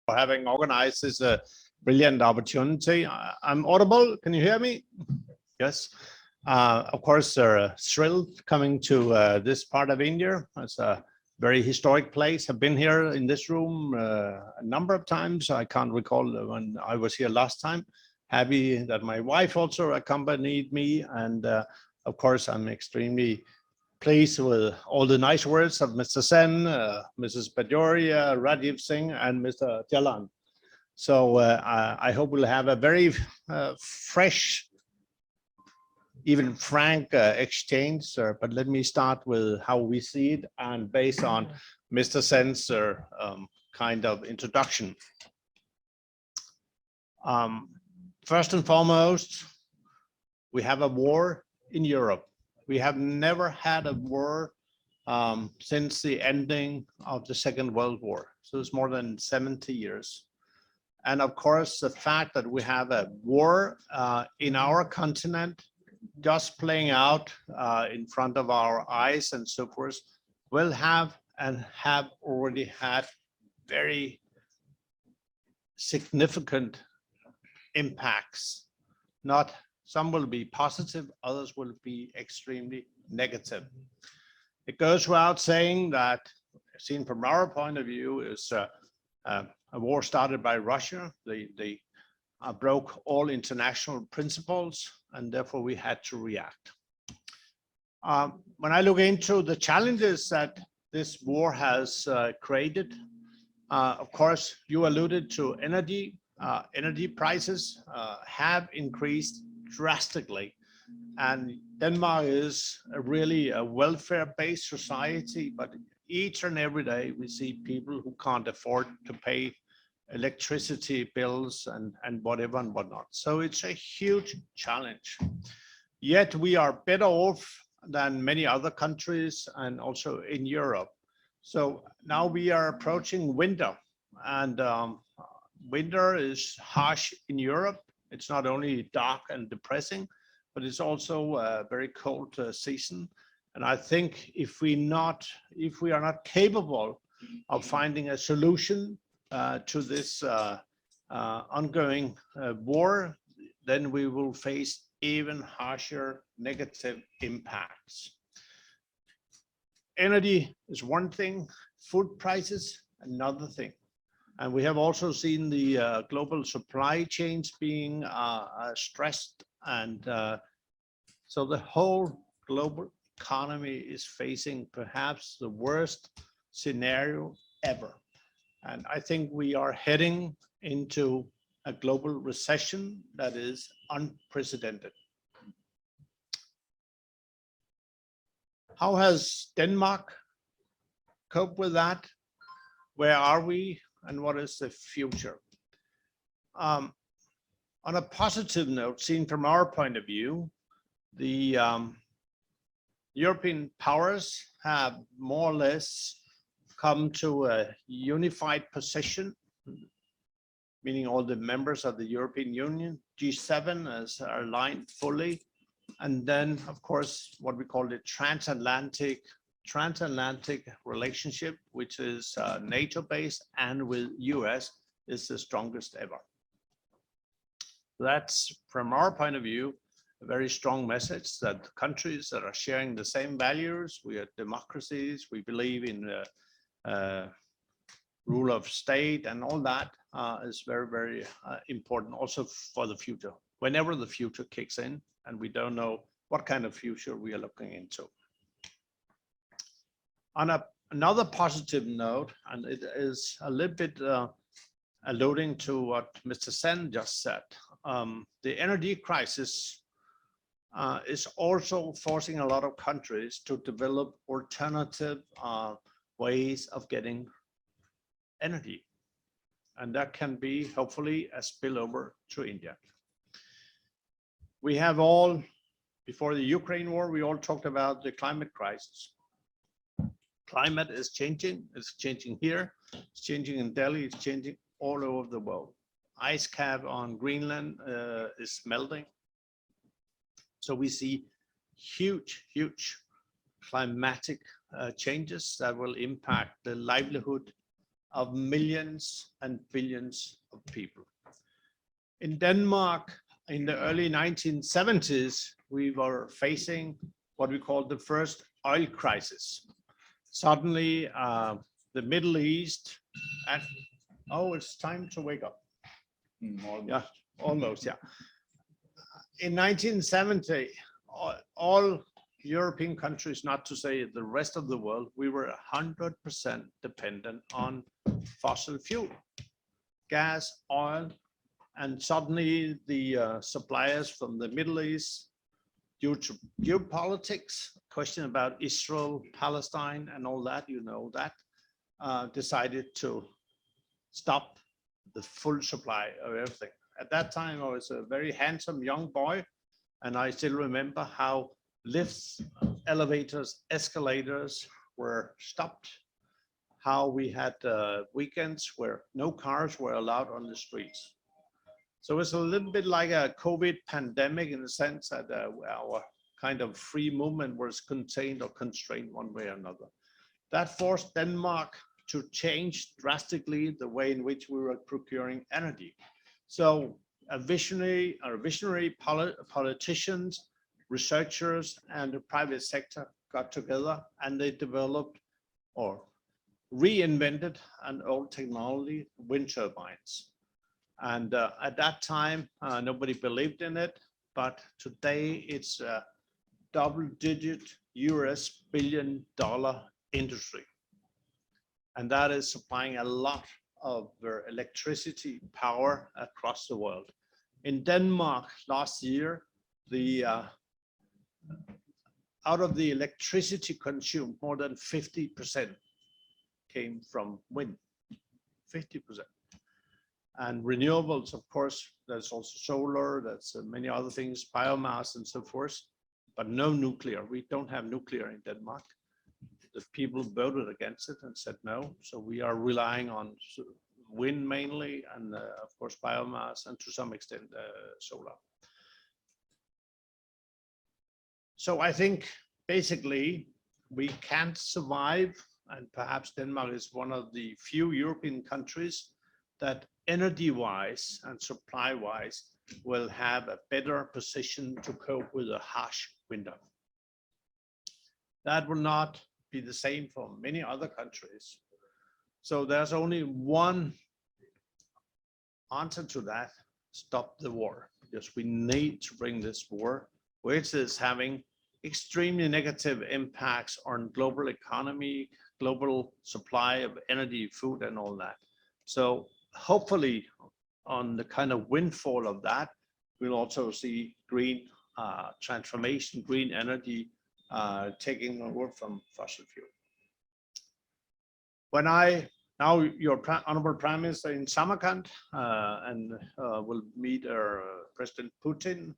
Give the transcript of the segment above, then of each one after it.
for having organized this brilliant opportunity. I'm audible. Can you hear me? Yes. Of course, thrilled coming to this part of India. It's a very historic place. I've been here in this room a number of times. I can't recall when I was here last time. Happy that my wife also accompanied me. And of course, I'm extremely pleased with all the nice words of Mr. Sen, Mrs. Pajoria, Rajiv Singh, and Mr. Jalan. So I hope we'll have a very fresh, even frank exchange, but let me start with how we see it and based on Mr. Sen's kind of introduction. First and foremost, we have a war in Europe. We have never had a war since the ending of the Second World War. So it's more than 70 years. And of course, the fact that we have a war in our continent just playing out in front of our eyes and so forth will have and have already had very significant impacts. Not some will be positive, others will be extremely negative. It goes without saying that, seen from our point of view, is a war started by Russia. They broke all international principles, and therefore we had to react. When I look into the challenges that this war has created, of course, you alluded to energy. Energy prices have increased drastically, and Denmark is really a welfare-based society, but each and every day we see people who can't afford to pay electricity bills and whatever and whatnot. So it's a huge challenge. Yet we are better off than many other countries and also in Europe. So now we are approaching winter, and winter is harsh in Europe. It's not only dark and depressing, but it's also a very cold season. And I think if we are not capable of finding a solution to this ongoing war, then we will face even harsher negative impacts. Energy is one thing, food prices another thing. And we have also seen the global supply chains being stressed, and so the whole global economy is facing perhaps the worst scenario ever. And I think we are heading into a global recession that is unprecedented. How has Denmark coped with that? Where are we, and what is the future? On a positive note, seen from our point of view, the European powers have more or less come to a unified position, meaning all the members of the European Union, G7 are aligned fully. And then, of course, what we call the transatlantic relationship, which is NATO-based and with US, is the strongest ever. That's, from our point of view, a very strong message that countries that are sharing the same values, we are democracies, we believe in rule of state, and all that is very, very important also for the future, whenever the future kicks in, and we don't know what kind of future we are looking into. On another positive note, and it is a little bit alluding to what Mr. Sen just said, the energy crisis is also forcing a lot of countries to develop alternative ways of getting energy. And that can be, hopefully, a spillover to India. We have all, before the Ukraine war, we all talked about the climate crisis. Climate is changing. It's changing here. It's changing in Delhi. It's changing all over the world. Ice cap on Greenland is melting. So we see huge, huge climatic changes that will impact the livelihood of millions and billions of people. In Denmark, in the early 1970s, we were facing what we call the first oil crisis. Suddenly, the Middle East, and oh, it's time to wake up. Almost. Yeah, almost, yeah. In 1970, all European countries, not to say the rest of the world, we were 100% dependent on fossil fuel, gas, oil, and suddenly the suppliers from the Middle East, due to geopolitics, question about Israel, Palestine, and all that, you know that, decided to stop the full supply of everything. At that time, I was a very handsome young boy, and I still remember how lifts, elevators, escalators were stopped, how we had weekends where no cars were allowed on the streets. So it's a little bit like a COVID pandemic in the sense that our kind of free movement was contained or constrained one way or another. That forced Denmark to change drastically the way in which we were procuring energy. So visionary politicians, researchers, and the private sector got together and they developed or reinvented an old technology, wind turbines. And at that time, nobody believed in it, but today it's a double-digit US billion-dollar industry. And that is supplying a lot of their electricity power across the world. In Denmark last year, out of the electricity consumed, more than 50% came from wind, 50%. And renewables, of course, there's also solar, that's many other things, biomass and so forth, but no nuclear. We don't have nuclear in Denmark. The people voted against it and said no. So we are relying on wind mainly, and of course, biomass, and to some extent, solar. So I think basically we can't survive, and perhaps Denmark is one of the few European countries that energy-wise and supply-wise will have a better position to cope with a harsh winter. That will not be the same for many other countries. So there's only one answer to that: stop the war, because we need to bring this war, which is having extremely negative impacts on global economy, global supply of energy, food, and all that. So hopefully on the kind of windfall of that, we'll also see green transformation, green energy taking over from fossil fuel. When now your Honorable Prime Minister in Samarkand and will meet President Putin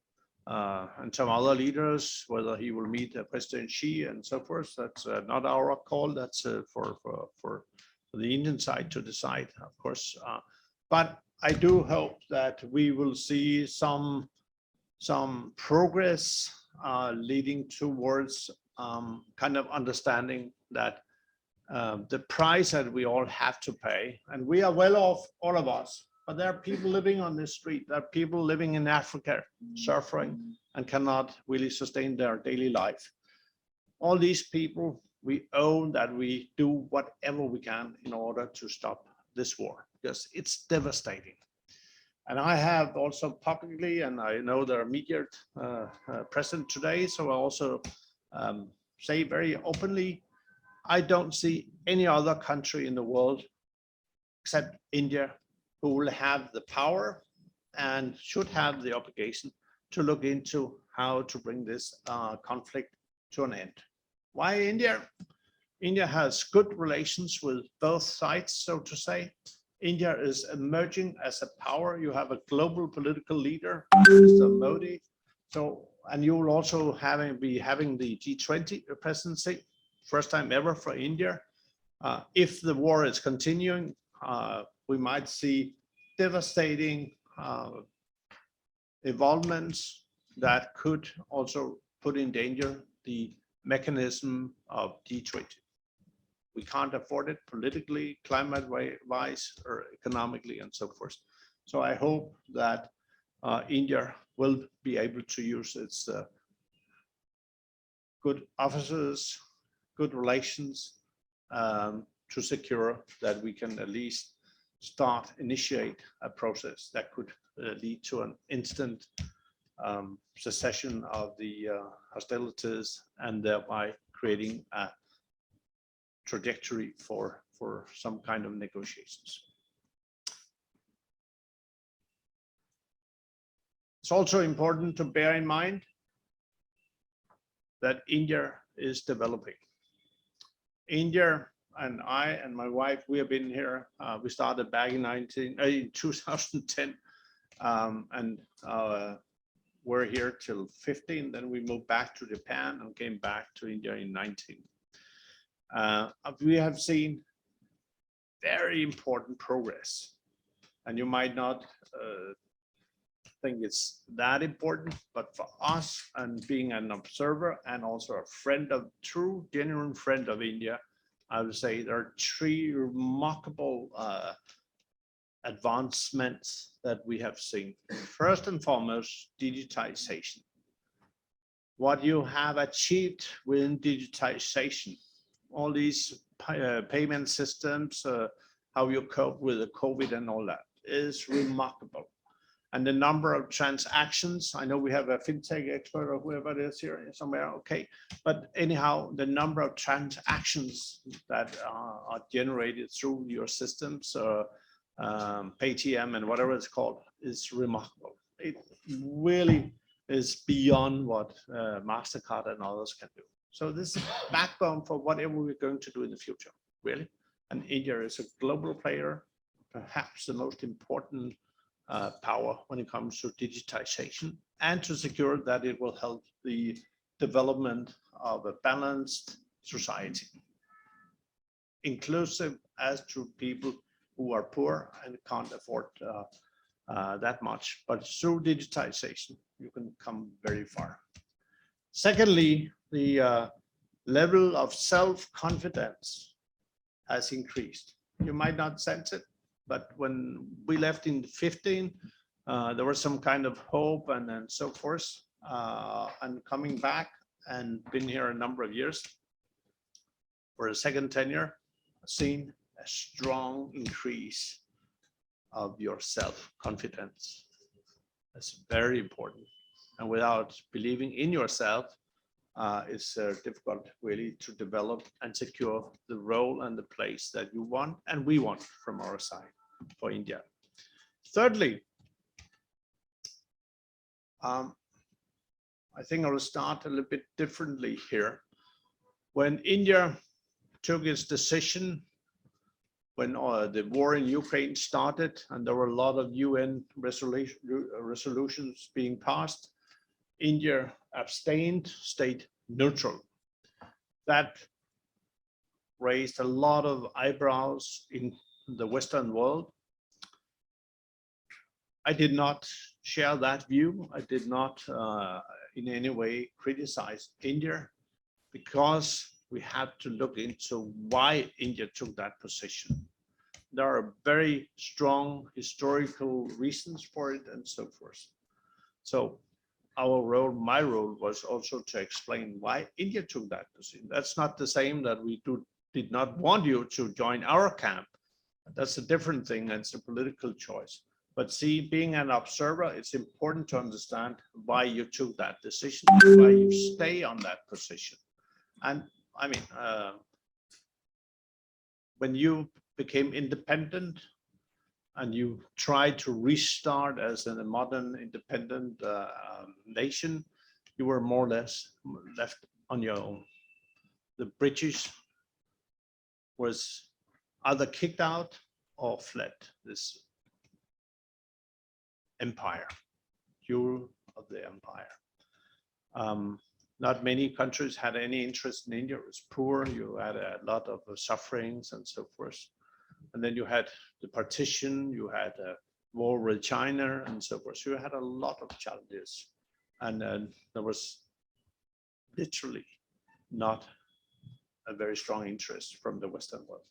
and some other leaders, whether he will meet President Xi and so forth, that's not our call, that's for the Indian side to decide, of course. But I do hope that we will see some progress leading towards kind of understanding that the price that we all have to pay, and we are well off, all of us, but there are people living on the street, there are people living in Africa suffering and cannot really sustain their daily life. All these people, we owe that we do whatever we can in order to stop this war, because it's devastating. And I have also publicly, and I know there are media present today, so I also say very openly, I don't see any other country in the world except India who will have the power and should have the obligation to look into how to bring this conflict to an end. Why India? India has good relations with both sides, so to say. India is emerging as a power. You have a global political leader, Mr. Modi. So, and you will also be having the G20 presidency, first time ever for India. If the war is continuing, we might see devastating involvements that could also put in danger the mechanism of G20. We can't afford it politically, climate-wise, or economically, and so forth. So I hope that India will be able to use its good officers, good relations to secure that we can at least initiate a process that could lead to an instant cessation of the hostilities, and thereby creating a trajectory for some kind of negotiations. It's also important to bear in mind that India is developing. India and I and my wife, we have been here. We started back in 2010, and we're here till 15. Then we moved back to Japan and came back to India in 19. We have seen very important progress, and you might not think it's that important, but for us, and being an observer and also a friend of, true, genuine friend of India, I would say there are three remarkable advancements that we have seen. First and foremost, digitization. What you have achieved within digitization, all these payment systems, how you cope with the COVID and all that, is remarkable. And the number of transactions, I know we have a fintech expert or whoever it is here somewhere, okay. But anyhow, the number of transactions that are generated through your systems, Paytm and whatever it's called, is remarkable. It really is beyond what MasterCard and others can do. So this is a backbone for whatever we're going to do in the future, really. And India is a global player, perhaps the most important power when it comes to digitization, and to secure that it will help the development of a balanced society, inclusive as to people who are poor and can't afford that much. But through digitization, you can come very far. Secondly, the level of self-confidence has increased. You might not sense it, but when we left in 15, there was some kind of hope and so forth. And coming back and been here a number of years for a second tenure, seen a strong increase of your self-confidence. That's very important. And without believing in yourself, it's difficult really to develop and secure the role and the place that you want and we want from our side for India. Thirdly, I think I will start a little bit differently here. When India took its decision, when the war in Ukraine started and there were a lot of UN resolutions being passed, India abstained, stayed neutral. That raised a lot of eyebrows in the Western world. I did not share that view. I did not in any way criticize India, because we have to look into why India took that position. There are very strong historical reasons for it and so forth. So our role, my role, was also to explain why India took that decision. That's not the same that we did not want you to join our camp. That's a different thing, and it's a political choice. But see, being an observer, it's important to understand why you took that decision, why you stay on that position. And I mean, when you became independent and you tried to restart as a modern independent nation, you were more or less left on your own. The British was either kicked out or fled this empire, jewel of the empire. Not many countries had any interest in India. It was poor. You had a lot of sufferings and so forth. And then you had the partition, you had a war with China and so forth. So you had a lot of challenges. And there was literally not a very strong interest from the Western world.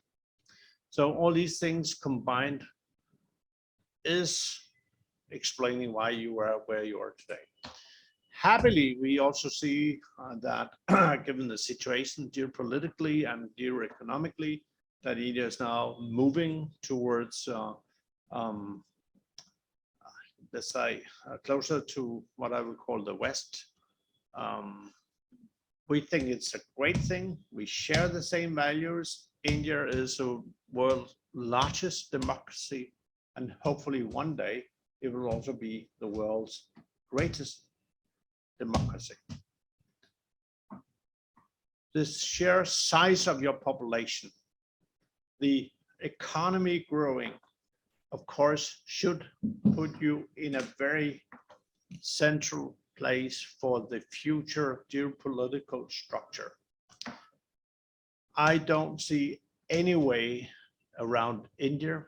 So all these things combined is explaining why you are where you are today. Happily, we also see that given the situation geopolitically and geoeconomically, that India is now moving towards, let's say, closer to what I would call the West. We think it's a great thing. We share the same values. India is the world's largest democracy, and hopefully one day it will also be the world's greatest democracy. The sheer size of your population, the economy growing, of course, should put you in a very central place for the future geopolitical structure. I don't see any way around India.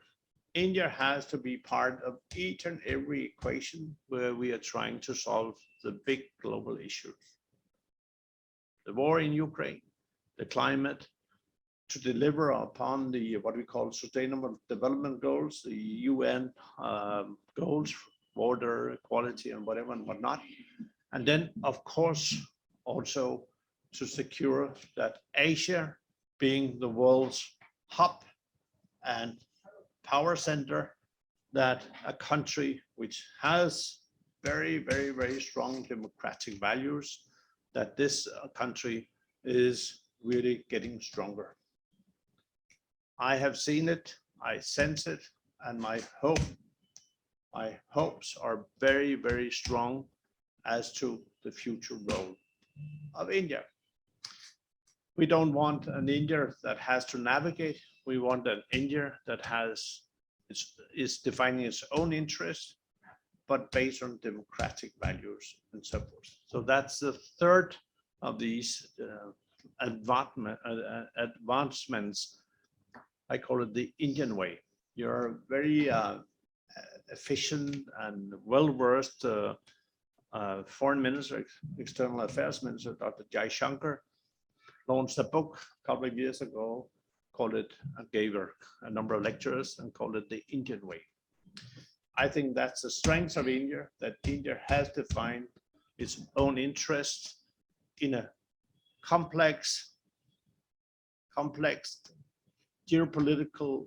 India has to be part of each and every equation where we are trying to solve the big global issues. The war in Ukraine, the climate, to deliver upon the what we call sustainable development goals, the UN goals, border equality and whatever and whatnot. And then, of course, also to secure that Asia, being the world's hub and power center, that a country which has very, very, very strong democratic values, that this country is really getting stronger. I have seen it, I sense it, and my hopes are very, very strong as to the future role of India. We don't want an India that has to navigate. We want an India that is defining its own interests, but based on democratic values and so forth. So that's the third of these advancements. I call it the Indian way. You're very efficient and well-versed Foreign Minister, External Affairs Minister, Dr. Jai Shankar, launched a book a couple of years ago, called it, gave her a number of lectures and called it the Indian way. I think that's the strength of India, that India has defined its own interests in a complex geopolitical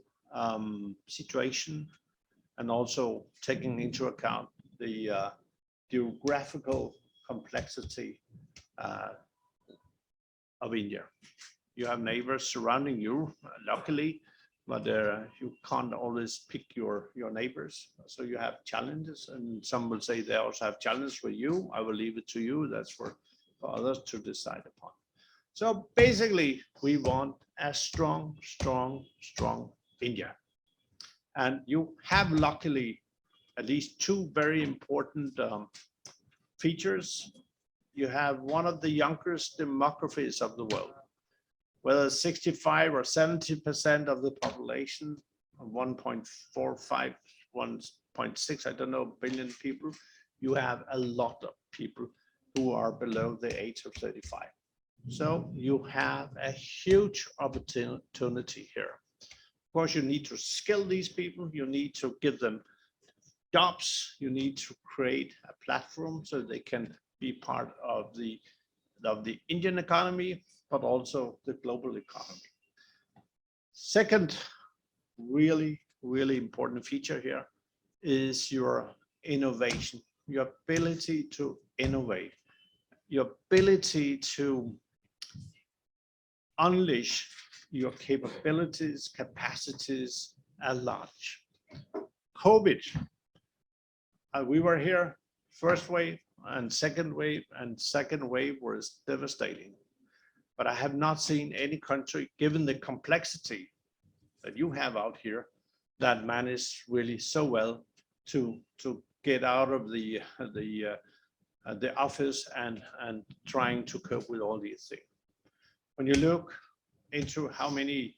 situation, and also taking into account the geographical complexity of India. You have neighbors surrounding you, luckily, but you can't always pick your neighbors. So you have challenges, and some will say they also have challenges for you. I will leave it to you. That's for others to decide upon. So basically, we want a strong India. And you have, luckily, at least two very important features. You have one of the youngest demographies of the world, whether 65 or 70% of the population, 1.45, 1.6, I don't know, billion people. You have a lot of people who are below the age of 35. So you have a huge opportunity here. Of course, you need to skill these people. You need to give them jobs. You need to create a platform so they can be part of the Indian economy, but also the global economy. Second, really important feature here is your innovation, your ability to innovate, your ability to unleash your capabilities, capacities at large. COVID, we were here, first wave and second wave was devastating. But I have not seen any country, given the complexity that you have out here, that managed really so well to get out of the office and trying to cope with all these things. When you look into how many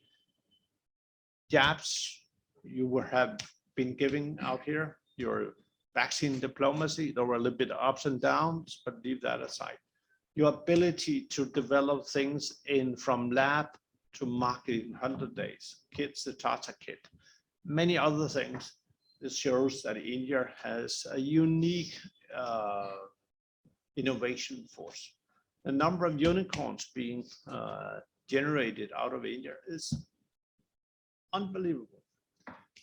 jabs you have been giving out here, your vaccine diplomacy, there were a little bit of ups and downs, but leave that aside. your ability to develop things from lab to market in 100 days, kits, the Tata kit, many other things. This shows that India has a unique innovation force. The number of unicorns being generated out of India is unbelievable.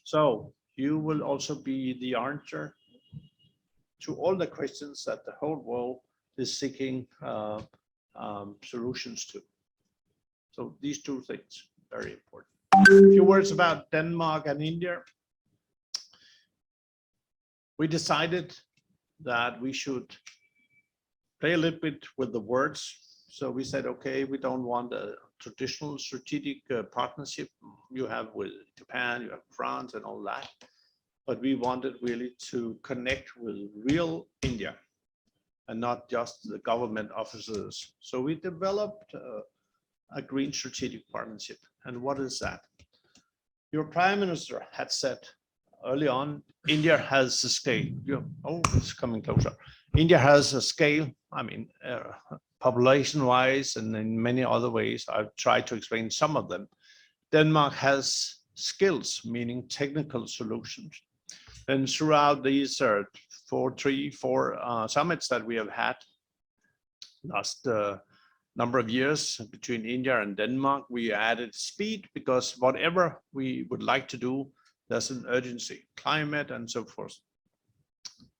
So you will also be the answer to all the questions that the whole world is seeking solutions to. So these two things, very important. A few words about Denmark and India. We decided that we should play a little bit with the words. So we said, okay, we don't want a traditional strategic partnership you have with Japan, you have France and all that. But we wanted really to connect with real India and not just the government officers. So we developed a green strategic partnership. And what is that? Your prime minister had said early on, India has a scale. Oh, it's coming closer. India has a scale, I mean, population-wise and in many other ways. I've tried to explain some of them. Denmark has skills, meaning technical solutions. And throughout these three, four summits that we have had last number of years between India and Denmark, we added speed because whatever we would like to do, there's an urgency, climate and so forth.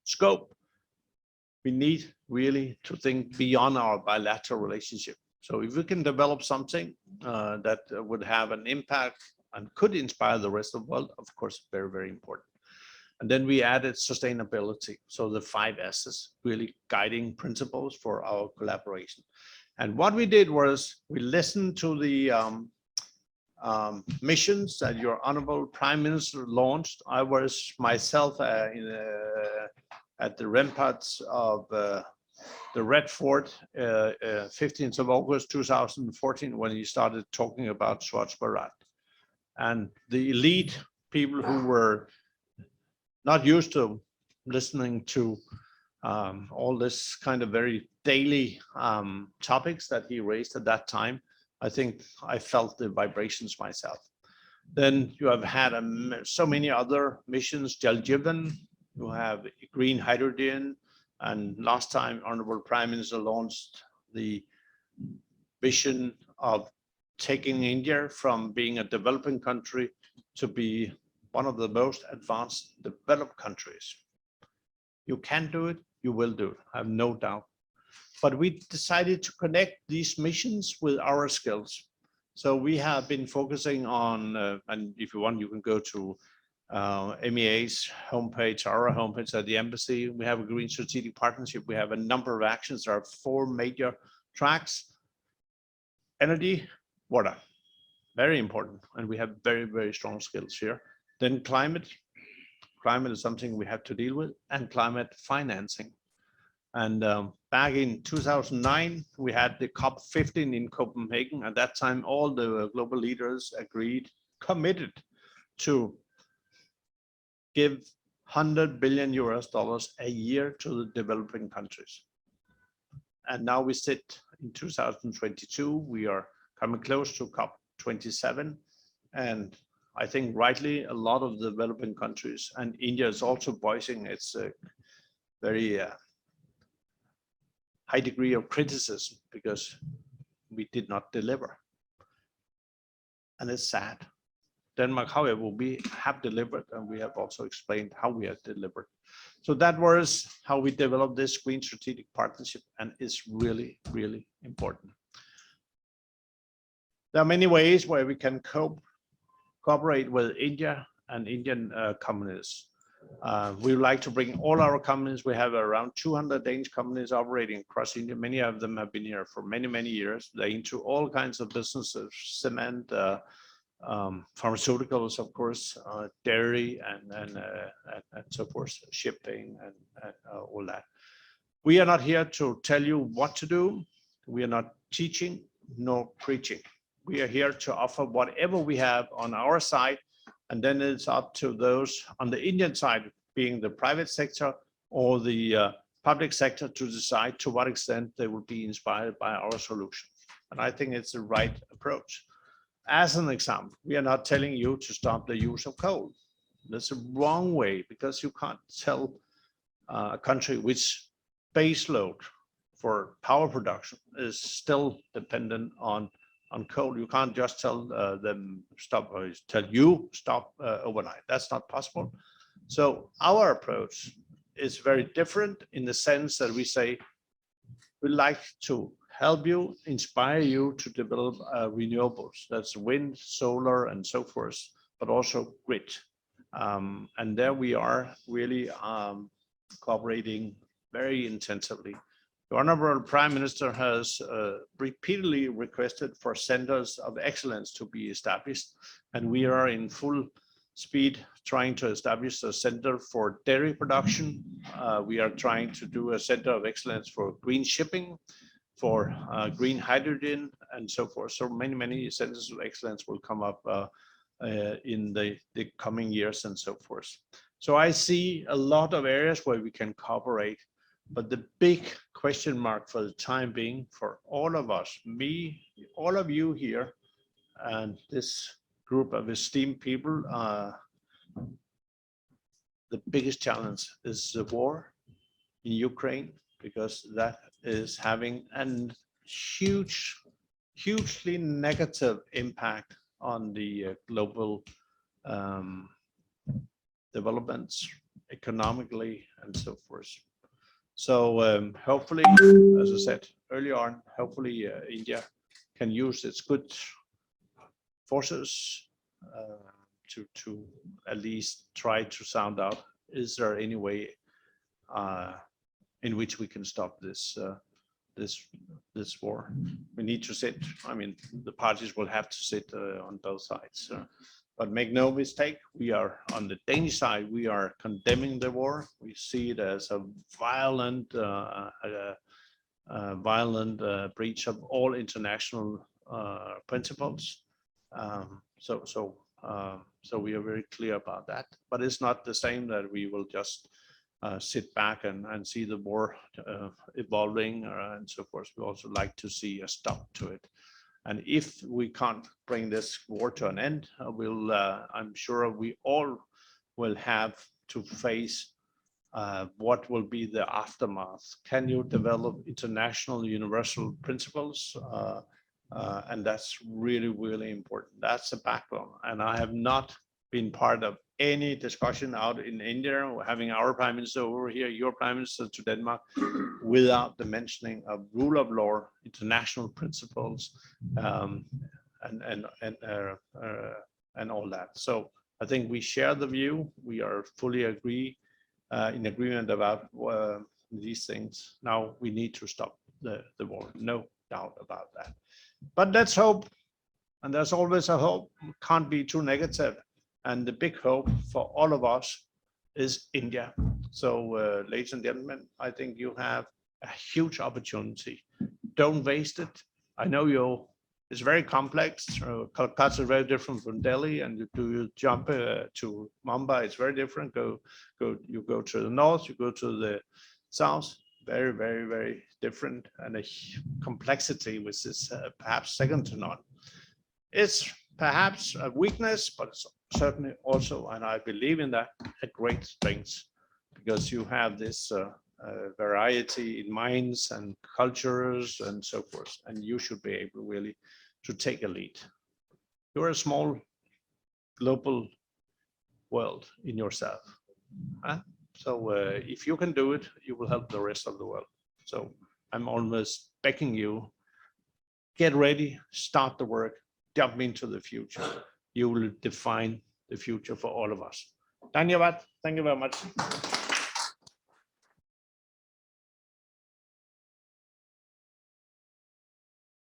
Scope, we need really to think beyond our bilateral relationship. So if we can develop something that would have an impact and could inspire the rest of the world, of course, very, very important. And then we added sustainability. So the 5 S's, really guiding principles for our collaboration. And what we did was we listened to the missions that your Honorable Prime Minister launched. I was myself at the ramparts of the Red Fort, 15th of August 2014, when he started talking about Swachh Bharat. And the elite people who were not used to listening to all this kind of very daily topics that he raised at that time, I think I felt the vibrations myself. Then you have had so many other missions, Jal Jeevan, you have green hydrogen, and last time Honorable Prime Minister launched the vision of taking India from being a developing country to be one of the most advanced developed countries. You can do it, you will do it, I have no doubt. But we decided to connect these missions with our skills. So we have been focusing on, and if you want, you can go to MEA's homepage, our homepage at the embassy. We have a green strategic partnership. We have a number of actions. There are 4 major tracks: energy, water, very important. And we have very, very strong skills here. Then climate is something we have to deal with, and climate financing. And back in 2009, we had the COP15 in Copenhagen. At that time, all the global leaders agreed, committed to give $100 billion a year to the developing countries. And now we sit in 2022, we are coming close to COP27. And I think rightly, a lot of the developing countries, and India is also voicing its very high degree of criticism because we did not deliver. And it's sad. Denmark, however, we have delivered, and we have also explained how we have delivered. So that was how we developed this green strategic partnership, and it's really, really important. There are many ways where we can cooperate with India and Indian companies. We would like to bring all our companies. We have around 200 Danish companies operating across India. Many of them have been here for many, many years. They're into all kinds of businesses, cement, pharmaceuticals, of course, dairy, and so forth, shipping, and all that. We are not here to tell you what to do. We are not teaching nor preaching. We are here to offer whatever we have on our side, and then it's up to those on the Indian side, being the private sector or the public sector to decide to what extent they will be inspired by our solution. And I think it's the right approach. As an example, we are not telling you to stop the use of coal. That's a wrong way, because you can't tell a country which base load for power production is still dependent on coal. You can't just tell them stop, or tell you stop overnight. That's not possible. So our approach is very different in the sense that we say we'd like to help you, inspire you to develop renewables. That's wind, solar, and so forth, but also grid. And there we are really cooperating very intensively. The Honorable Prime Minister has repeatedly requested for centers of excellence to be established, and we are in full speed trying to establish a center for dairy production. We are trying to do a center of excellence for green shipping, for green hydrogen, and so forth. So many centers of excellence will come up in the coming years and so forth. So I see a lot of areas where we can cooperate, but the big question mark for the time being for all of us, me, all of you here, and this group of esteemed people, the biggest challenge is the war in Ukraine, because that is having a hugely negative impact on the global developments economically and so forth. So hopefully, as I said earlier on, hopefully India can use its good forces to at least try to sound out, is there any way in which we can stop this war? We need to sit, I mean, the parties will have to sit on both sides. But make no mistake, we are on the Danish side, we are condemning the war. We see it as a violent breach of all international principles. So we are very clear about that. But it's not the same that we will just sit back and see the war evolving and so forth. We also like to see a stop to it. And if we can't bring this war to an end, I'm sure we all will have to face what will be the aftermath. Can you develop international universal principles? And that's really important. That's the backbone. And I have not been part of any discussion out in India, or having our Prime Minister over here, your Prime Minister to Denmark, without the mentioning of rule of law, international principles, and all that. So I think we share the view. We are fully in agreement about these things. Now we need to stop the war, no doubt about that. But let's hope, and there's always a hope, can't be too negative. And the big hope for all of us is India. So ladies and gentlemen, I think you have a huge opportunity. Don't waste it. I know it's very complex. Kolkata is very different from Delhi, and you jump to Mumbai, it's very different. You go to the north, you go to the south, very different, and a complexity which is perhaps second to none. It's perhaps a weakness, but it's certainly also, and I believe in that, a great strength, because you have this variety in minds and cultures and so forth, and you should be able really to take a lead. You're a small global world in yourself. So if you can do it, you will help the rest of the world. So I'm almost begging you, get ready, start the work, jump into the future. You will define the future for all of us. Dhanyavad. Thank you very much.